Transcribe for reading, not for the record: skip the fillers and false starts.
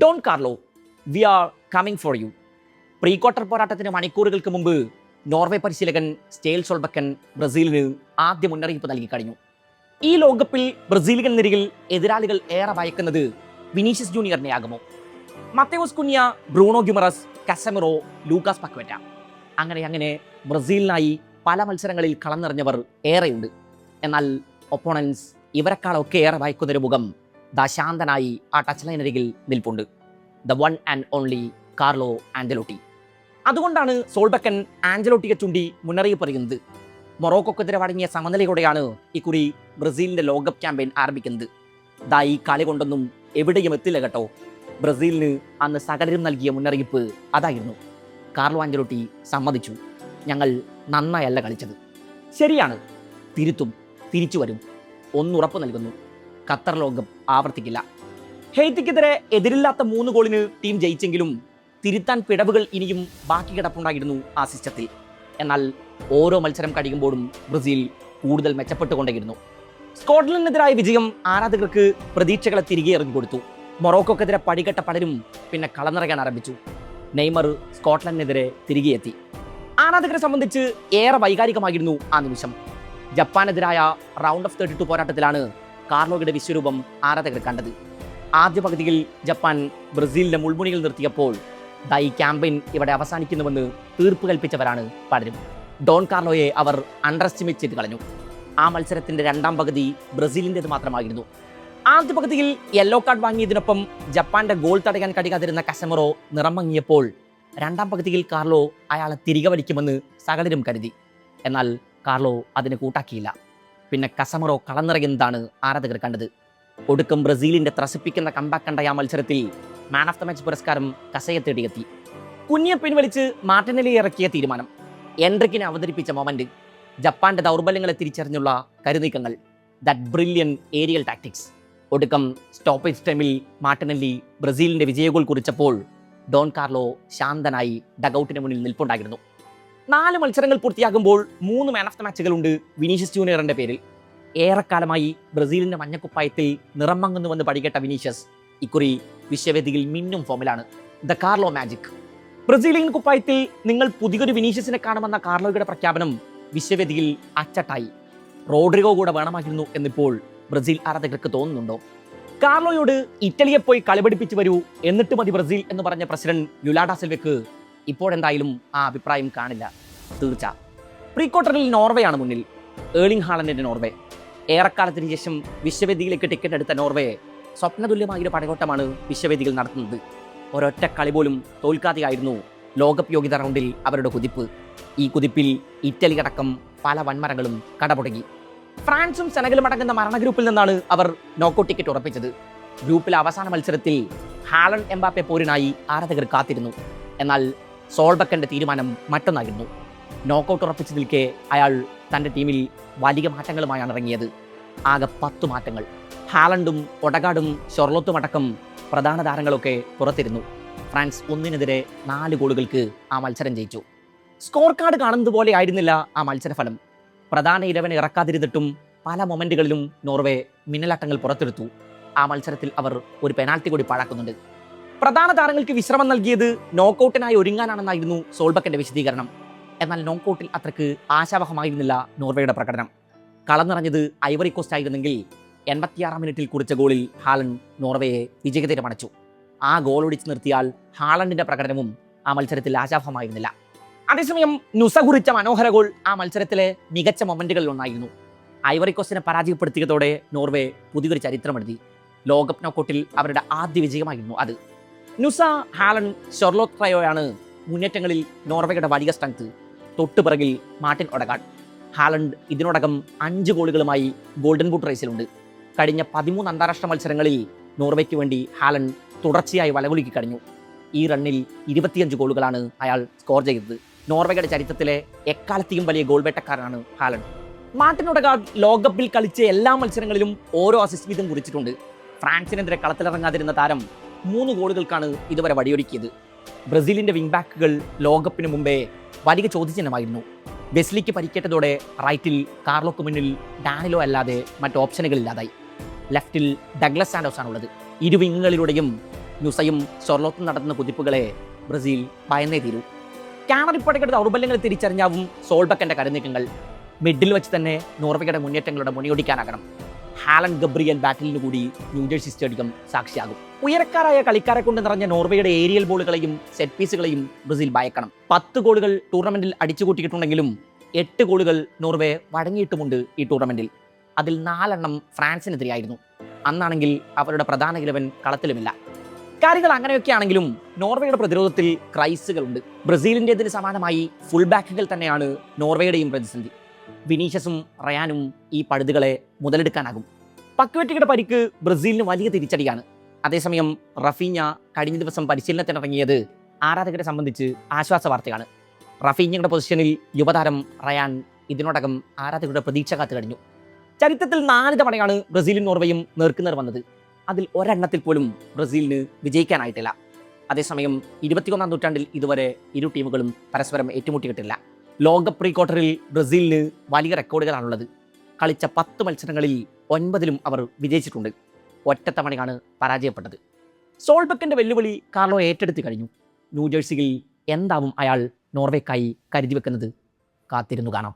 Don Carlo, we are coming for you. Pre quarter പോരാട്ടത്തിന് മണിക്കൂറുകൾക്ക് മുമ്പ് നോർവേ പരിശീലകൻ സ്റ്റേൽ സോൾബക്കൻ ബ്രസീലിന് ആദ്യ മുന്നറിയിപ്പ് നൽകി കഴിഞ്ഞു. ഈ ലോകകപ്പിൽ ബ്രസീലിയൻ നിരയിൽ എതിരാളികൾ ഏറെ ഭയക്കുന്നത് വിനീഷ്യസ് ജൂനിയറിനെ ആകുമോ? മത്തേവോസ് കുഞ്ഞ, ബ്രൂണോ ഗിമറസ്, കസമിറോ, ലൂക്കാസ് പക്വറ്റ, അങ്ങനെ ബ്രസീലിനായി പല മത്സരങ്ങളിൽ കളം നിറഞ്ഞവർ ഏറെയുണ്ട്. എന്നാൽ ഒപ്പോണൻസ് ഇവരെക്കാളൊക്കെ ഏറെ ഭയക്കുന്നൊരു മുഖം ശാന്തനായി ആ ടച്ച് ലൈനരികിൽ നിൽപ്പുണ്ട്. The one and only Carlo Ancelotti. അതുകൊണ്ടാണ് സോൾബക്കൻ ആഞ്ചലോട്ടിയെ ചൂണ്ടി മുന്നറിയിപ്പ് പറയുന്നത്. മൊറോക്കോക്കെതിരെ വഴങ്ങിയ സമനിലയോടെയാണ് ഇക്കുറി ബ്രസീലിന്റെ ലോകകപ്പ് ക്യാമ്പയിൻ ആരംഭിക്കുന്നത്. ഈ കളി കൊണ്ടൊന്നും എവിടെയും എത്തില്ല കേട്ടോ. ബ്രസീലിന് അന്ന് സകലരും നൽകിയ മുന്നറിയിപ്പ് അതായിരുന്നു. കാർലോ ആഞ്ചലോട്ടി സമ്മതിച്ചു, ഞങ്ങൾ നന്നായല്ല കളിച്ചത്. ശരിയാണ്, തിരുത്തും, തിരിച്ചു വരും, ഒന്നുറപ്പ് നൽകുന്നു. ഖത്തർ ലോകകപ്പ് ആവർത്തിക്കില്ല. ഹെയ്ത്തിക്കെതിരെ എതിരില്ലാത്ത 3 ഗോളിന് ടീം ജയിച്ചെങ്കിലും തിരുത്താൻ പിഴവുകൾ ഇനിയും ബാക്കി കിടപ്പുണ്ടായിരുന്നു ആ സിസ്റ്റത്തിൽ. എന്നാൽ ഓരോ മത്സരം കഴിയുമ്പോഴും ബ്രസീൽ കൂടുതൽ മെച്ചപ്പെട്ടുകൊണ്ടേയിരുന്നു. സ്കോട്ട്ലൻഡിനെതിരായ വിജയം ആരാധകർക്ക് പ്രതീക്ഷകളെ തിരികെ എറിഞ്ഞുകൊടുത്തു. മൊറോക്കോക്കെതിരെ പടികെട്ട പലരും പിന്നെ കളനിറങ്ങാൻ ആരംഭിച്ചു. നെയ്മർ സ്കോട്ട്ലൻഡിനെതിരെ തിരികെ എത്തി. ആരാധകരെ സംബന്ധിച്ച് ഏറെ വൈകാരികമായിരുന്നു ആ നിമിഷം. ജപ്പാനെതിരായ റൗണ്ട് ഓഫ് 32 പോരാട്ടത്തിലാണ് കാർലോയുടെ വിശ്വരൂപം ആരാധകർ കണ്ടത്. ആദ്യ പകുതിയിൽ ജപ്പാൻ ബ്രസീലിന്റെ മുൾമുനയിൽ നിർത്തിയപ്പോൾ ഈ ക്യാമ്പയിൻ ഇവിടെ അവസാനിക്കുന്നുവെന്ന് തീർപ്പ് കൽപ്പിച്ചവരാണ് പലരും. ഡോൺ കാർലോയെ അവർ അണ്ടർ എസ്റ്റിമേറ്റ് ചെയ്ത് കളഞ്ഞു. ആ മത്സരത്തിന്റെ രണ്ടാം പകുതി ബ്രസീലിൻ്റെത് മാത്രമായിരുന്നു. ആദ്യ പകുതിയിൽ യെല്ലോ കാർഡ് വാങ്ങിയതിനൊപ്പം ജപ്പാന്റെ ഗോൾ തടയാൻ കഴിയാതിരുന്ന കസമിറോ നിറം മങ്ങിയപ്പോൾ രണ്ടാം പകുതിയിൽ കാർലോ അയാളെ തിരികെ വലിക്കുമെന്ന് സകലരും കരുതി. എന്നാൽ കാർലോ അതിന് കൂട്ടാക്കിയില്ല. പിന്നെ കസമിറോ കളനിറങ്ങുന്നതാണ് ആരാധകർ കണ്ടത്. ഒടുക്കം ബ്രസീലിന്റെ ത്രസിപ്പിക്കുന്ന കംബാക്ക് കണ്ട ആ മത്സരത്തിൽ മാൻ ഓഫ് ദ മാച്ച് പുരസ്കാരം കസയെ തേടിയെത്തി. കുഞ്ഞിയെ പിൻവലിച്ച് മാർട്ടിനെലി ഇറക്കിയ തീരുമാനം, എൻട്രിക്കിനെ അവതരിപ്പിച്ച മൊമെന്റ്, ജപ്പാന്റെ ദൗർബല്യങ്ങളെ തിരിച്ചറിഞ്ഞുള്ള കരുനീക്കങ്ങൾ, ദാറ്റ് ബ്രില്യൻ ഏരിയൽ ടാക്ടിക്സ്. ഒടുക്കം സ്റ്റോപ്പേജ് ടൈമിൽ മാർട്ടിനെല്ലി ബ്രസീലിന്റെ വിജയഗോൾ കുറിച്ചപ്പോൾ ഡോൺ കാർലോ ശാന്തനായി ഡഗൌട്ടിന് മുന്നിൽ നിൽപ്പുണ്ടായിരുന്നു. 4 മത്സരങ്ങൾ പൂർത്തിയാകുമ്പോൾ 3 മാൻ ഓഫ് ദ മാച്ചുകളുണ്ട് വിനീഷ്യസ് ജൂനിയറിന്റെ പേരിൽ. ഏറെക്കാലമായി ബ്രസീലിന്റെ മഞ്ഞക്കുപ്പായത്തിൽ നിറം മങ്ങുന്നുവെന്ന് പടികെട്ട വിനീഷ്യസ് ഇക്കുറി വിശ്വവേദിയിൽ മിന്നും ഫോമിലാണ്. The Carlo magic. ബ്രസീലിയൻ കുപ്പായത്തിൽ നിങ്ങൾ പുതിയൊരു വിനീഷ്യസിനെ കാണുമെന്ന കാർലോയുടെ പ്രഖ്യാപനം വിശ്വവേദിയിൽ അച്ചട്ടായി. റോഡ്രിഗോ കൂടെ വേണമായിരുന്നു എന്നിപ്പോൾ ബ്രസീൽ ആരാധകർക്ക് തോന്നുന്നുണ്ടോ? കാർലോയോട് ഇറ്റലിയെ പോയി കളിപഠിപ്പിച്ചു വരൂ, എന്നിട്ട് മതി ബ്രസീൽ എന്ന് പറഞ്ഞ പ്രസിഡന്റ് ലുലാ ഡാ സിൽവയ്ക്ക് ഇപ്പോഴെന്തായാലും ആ അഭിപ്രായം കാണില്ല. തീർച്ച. പ്രീ ക്വാർട്ടറിൽ നോർവേയാണ് മുന്നിൽ. Erling ഹാലൻഡിന്റെ Norway. ഏറെക്കാലത്തിന് ശേഷം വിശ്വവേദിയിലേക്ക് ടിക്കറ്റ് എടുത്ത നോർവേ സ്വപ്നതുല്യമായൊരു പടയോട്ടമാണ് വിശ്വവേദികൾ നടത്തുന്നത്. ഒരൊറ്റ കളി പോലും തോൽക്കാതെയായിരുന്നു ലോകകപ്പ് യോഗ്യത റൗണ്ടിൽ അവരുടെ കുതിപ്പ്. ഈ കുതിപ്പിൽ ഇറ്റലി അടക്കം പല വൻമരങ്ങളും കടപുടങ്ങി. ഫ്രാൻസും സെനഗലും അടങ്ങുന്ന മരണ ഗ്രൂപ്പിൽ നിന്നാണ് അവർ നോക്കൌട്ട് ടിക്കറ്റ് ഉറപ്പിച്ചത്. ഗ്രൂപ്പിലെ അവസാന മത്സരത്തിൽ ഹാലൻഡ് എംബാപ്പെ പോരിനായി ആരാധകർ കാത്തിരുന്നു. എന്നാൽ സോൾബക്കന്റെ തീരുമാനം മറ്റൊന്നായിരുന്നു. നോക്കൌട്ട് ഉറപ്പിച്ചു നിൽക്കെ അയാൾ തൻ്റെ ടീമിൽ വലിയ മാറ്റങ്ങളുമായാണ് ഇറങ്ങിയത്. ആകെ 10 മാറ്റങ്ങൾ. ഹാലൻഡും ഒഡഗാർഡും ഷൊർലോത്തും അടക്കം പ്രധാന താരങ്ങളൊക്കെ പുറത്തിരുന്നു. ഫ്രാൻസ് 1-നെതിരെ 4 ഗോളുകൾക്ക് ആ മത്സരം ജയിച്ചു. സ്കോർ കാർഡ് കാണുന്നത് പോലെ ആയിരുന്നില്ല ആ മത്സരഫലം. പ്രധാന 11 ഇറക്കാതിരുന്നിട്ടും പല മൊമെന്റുകളിലും നോർവേ മിന്നലാട്ടങ്ങൾ പുറത്തെടുത്തു. ആ മത്സരത്തിൽ അവർ ഒരു പെനാൽറ്റി കൂടി പാഴാക്കുന്നുണ്ട്. പ്രധാന താരങ്ങൾക്ക് വിശ്രമം നൽകിയത് നോക്കൌട്ടിനായി ഒരുങ്ങാനാണെന്നായിരുന്നു സോൾബക്കന്റെ വിശദീകരണം. എന്നാൽ നോക്കൌട്ടിൽ അത്രക്ക് ആശാവഹമായിരുന്നില്ല നോർവേയുടെ പ്രകടനം. കളം നിറഞ്ഞത് ഐവറി കോസ്റ്റ് ആയിരുന്നെങ്കിൽ 86 മിനിറ്റിൽ കുറിച്ച ഗോളിൽ ഹാലൻഡ് നോർവേയെ വിജയതീരമണച്ചു. ആ ഗോൾ ഒടിച്ചു നിർത്തിയാൽ ഹാലൻഡിന്റെ പ്രകടനവും ആ മത്സരത്തിൽ ആശാവഹമായിരുന്നില്ല. അതേസമയം നുസ കുറിച്ച മനോഹര ഗോൾ ആ മത്സരത്തിലെ മികച്ച മൊമെന്റുകളിൽ ഒന്നായിരുന്നു. ഐവറി കോസ്റ്റിനെ പരാജയപ്പെടുത്തിയതോടെ നോർവേ പുതിയൊരു ചരിത്രമെഴുതി. ലോകകപ്പ് നോക്കൌട്ടിൽ അവരുടെ ആദ്യ വിജയമായിരുന്നു അത്. നുസ, ഹാലൻഡ്, ഷൊർലോത്ത് ട്രയോയാണ് മുന്നേറ്റങ്ങളിൽ നോർവേയുടെ വലിയ സ്ട്രെങ്ത്. തൊട്ടുപിറകിൽ മാർട്ടിൻ ഒഡഗാർഡ്. ഹാലൻഡ് ഇതിനോടകം 5 ഗോളുകളുമായി ഗോൾഡൻ ബൂട്ട് റേസിലുണ്ട്. കഴിഞ്ഞ 13 അന്താരാഷ്ട്ര മത്സരങ്ങളിൽ നോർവേക്ക് വേണ്ടി ഹാലൻഡ് തുടർച്ചയായി വലകുലുക്കി കഴിഞ്ഞു. ഈ റണ്ണിൽ 25 ഗോളുകളാണ് അയാൾ സ്കോർ ചെയ്തത്. നോർവേയുടെ ചരിത്രത്തിലെ എക്കാലത്തെയും വലിയ ഗോൾ വേട്ടക്കാരനാണ് ഹാലൻഡ്. മാർട്ടിൻ ഒഡഗാർഡ് ലോകകപ്പിൽ കളിച്ച എല്ലാ മത്സരങ്ങളിലും ഓരോ അസിസ്റ്റ് വീതം കുറിച്ചിട്ടുണ്ട്. ഫ്രാൻസിനെതിരെ കളത്തിലിറങ്ങാതിരുന്ന താരം 3 ഗോളുകൾക്കാണ് ഇതുവരെ വഴിയൊരുക്കിയത്. ബ്രസീലിന്റെ വിംഗ് ബാക്കുകൾ ലോകകപ്പിന് മുമ്പേ വലിയ ചോദ്യചിഹ്നമായിരുന്നു. വെസ്ലിക്ക് പരിക്കേറ്റതോടെ റൈറ്റിൽ കാർലോക്ക് മുന്നിൽ ഡാനിലോ അല്ലാതെ മറ്റ് ഓപ്ഷനുകളില്ലാതായി. ലെഫ്റ്റിൽ ഡഗ്ലസ് സാന്റോസ് ആണുള്ളത്. 2 വിങ്ങുകളിലൂടെയും നുസയും ഷൊർലോത്തും നടത്തുന്ന കുതിപ്പുകളെ ബ്രസീൽ ഭയന്നേ തീരൂ. കാനറിപ്പടയുടെ ദൗർബല്യങ്ങൾ തിരിച്ചറിഞ്ഞാവും സോൾബക്കന്റെ കരുനീക്കങ്ങൾ. മിഡിൽ വെച്ച് തന്നെ നോർവേയുടെ മുന്നേറ്റങ്ങളുടെ മുണിയൊടിക്കാനാകണം. ഹാലൻഡ് ഗബ്രിയൽ ബാറ്റിലിനു കൂടി ന്യൂജേഴ്സി സ്റ്റേഡിയം സാക്ഷിയാകും. ഉയരക്കാരായ കളിക്കാരെ കൊണ്ട് നിറഞ്ഞ നോർവേയുടെ ഏരിയൽ ബോളുകളെയും സെറ്റ് പീസുകളെയും ബ്രസീൽ ഭയക്കണം. 10 ഗോളുകൾ ടൂർണമെന്റിൽ അടിച്ചുകൂട്ടിയിട്ടുണ്ടെങ്കിലും 8 ഗോളുകൾ നോർവേ വഴങ്ങിയിട്ടുമുണ്ട് ഈ ടൂർണമെന്റിൽ. അതിൽ 4 ഫ്രാൻസിനെതിരെയായിരുന്നു. അന്നാണെങ്കിൽ അവരുടെ പ്രധാന ഇലവൻ കളത്തിലുമില്ല. കാര്യങ്ങൾ അങ്ങനെയൊക്കെയാണെങ്കിലും നോർവേയുടെ പ്രതിരോധത്തിൽ ക്രൈസുകളുണ്ട്. ബ്രസീലിൻ്റെതിന് സമാനമായി ഫുൾ ബാക്കുകൾ തന്നെയാണ് നോർവേയുടെയും പ്രതിസന്ധി. വിനീഷ്യസും റയാനും ഈ പഴുതുകളെ മുതലെടുക്കാനാകും. പക്വറ്റിയുടെ പരിക്ക് ബ്രസീലിന് വലിയ തിരിച്ചടിയാണ്. അതേസമയം റഫീഞ്ഞ കഴിഞ്ഞ ദിവസം പരിശീലനത്തിനിറങ്ങിയത് ആരാധകരെ സംബന്ധിച്ച് ആശ്വാസ വാർത്തയാണ്. റഫീഞ്ഞയുടെ പൊസിഷനിൽ യുവതാരം റയാൻ ഇതിനോടകം ആരാധകരുടെ പ്രതീക്ഷ കാത്തു കഴിഞ്ഞു. ചരിത്രത്തിൽ 4 തവണയാണ് ബ്രസീലും നോർവേയും നേർക്കുനേർ വന്നത്. അതിൽ ഒരെണ്ണത്തിൽ പോലും ബ്രസീലിന് വിജയിക്കാനായിട്ടില്ല. അതേസമയം 21ാം നൂറ്റാണ്ടിൽ ഇതുവരെ ഇരു ടീമുകളും പരസ്പരം ഏറ്റുമുട്ടിയിട്ടില്ല. ലോകകപ്പ് പ്രീ ക്വാർട്ടറിൽ ബ്രസീലിന് വലിയ റെക്കോർഡുകളാണുള്ളത്. കളിച്ച 10 മത്സരങ്ങളിൽ 9ലും അവർ വിജയിച്ചിട്ടുണ്ട്. ഒറ്റത്തവണയാണ് പരാജയപ്പെട്ടത്. സോൾബക്കൻ്റെ വെല്ലുവിളി കാർലോ ഏറ്റെടുത്ത് കഴിഞ്ഞു. ന്യൂജേഴ്സിയിൽ എന്താവും അയാൾ നോർവേക്കായി കരുതി വെക്കുന്നത്? കാത്തിരുന്നു കാണാം.